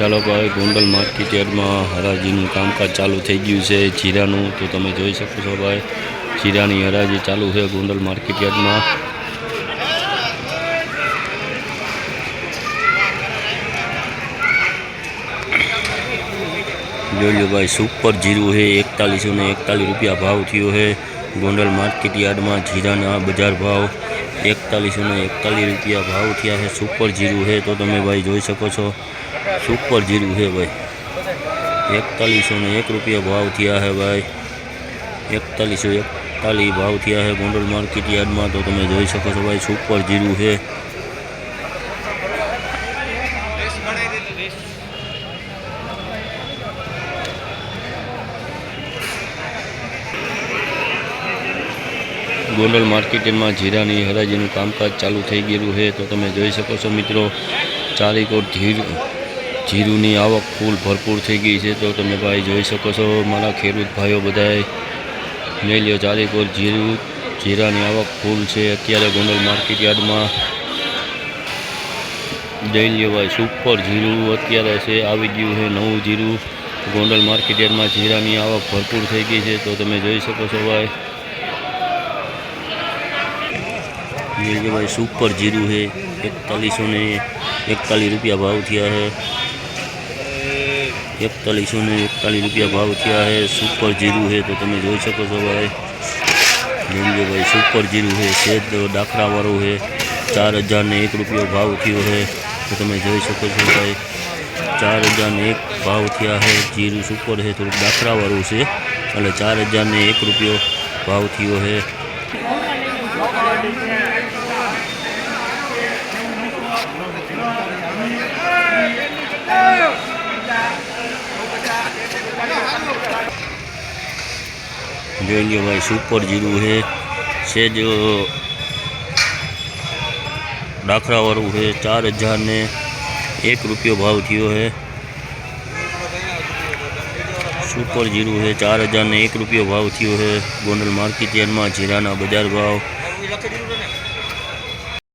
ચાલો ભાઈ, ગોંડલ માર્કેટ યાર્ડમાં હરાજીનું કામકાજ ચાલુ થઈ ગયું છે જીરાનું. તો તમે જોઈ શકો છો ભાઈ, જીરાની હરાજી ચાલુ છે ગોંડલ માર્કેટ યાર્ડમાં. જોઈ લો ભાઈ, સુપર જીરું છે 4141 રૂપિયા ભાવ થયો છે ગોંડલ માર્કેટ યાર્ડમાં. જીરાના બજાર ભાવ 4141 રૂપિયા ભાવ થયા છે. સુપર જીરું છે તો તમે ભાઈ જોઈ શકો છો, સુપર જીરું છે ભાઈ. 4101 રૂપિયા ભાવ થયા છે ભાઈ. 4141 ભાવ થયા છે ગોંડલ માર્કેટ યાર્ડમાં. તો તમે જોઈ શકો છો ભાઈ, સુપર જીરું છે. ગોંડલ માર્કેટમાં જીરાની હરાજીનું કામકાજ ચાલુ થઈ ગયેલું છે. તો તમે જોઈ શકો છો મિત્રો, ચારેકોર જીરુની આવક ફૂલ ભરપૂર થઈ ગઈ છે. તો તમે ભાઈ જોઈ શકો છો, મારા ખેડૂત ભાઈઓ બધાએ લઈ લ્યો ચારેકોર જીરાની આવક ફૂલ છે અત્યારે ગોંડલ માર્કેટ યાર્ડમાં. જઈ લ્યો ભાઈ, સુપર જીરું અત્યારે છે, આવી ગયું છે નવું જીરું ગોંડલ માર્કેટ યાર્ડમાં. જીરાની આવક ભરપૂર થઈ ગઈ છે. તો તમે જોઈ શકો છો ભાઈ, ये भाई सुपर जीरू है 4141 रुपया भाव थया है. 4141 रुपया भाव थया है. सुपर जीरू है तो તમે જોઈ શકો છો ભાઈ. જોઈ भाई, सुपर जीरू है, सेज दाखरा वाળું है. 4001 रुपया भाव थयो है. तो તમે જોઈ શકો છો ભાઈ, 4001 भाव थया है. जीरू सुपर है, थोड़ा दाखरा वाળું છે એટલે 4001 रुपया भाव थयो है. જોઈ લો ભાઈ, સુપર જીરું है, सेज दाखरा वाળું है. 4001 रुपया भाव थयो है. सुपर जीरू है, 4001 रुपया भाव थयो है गोंडल मार्केट यार्ड में. जीराना बजार भाव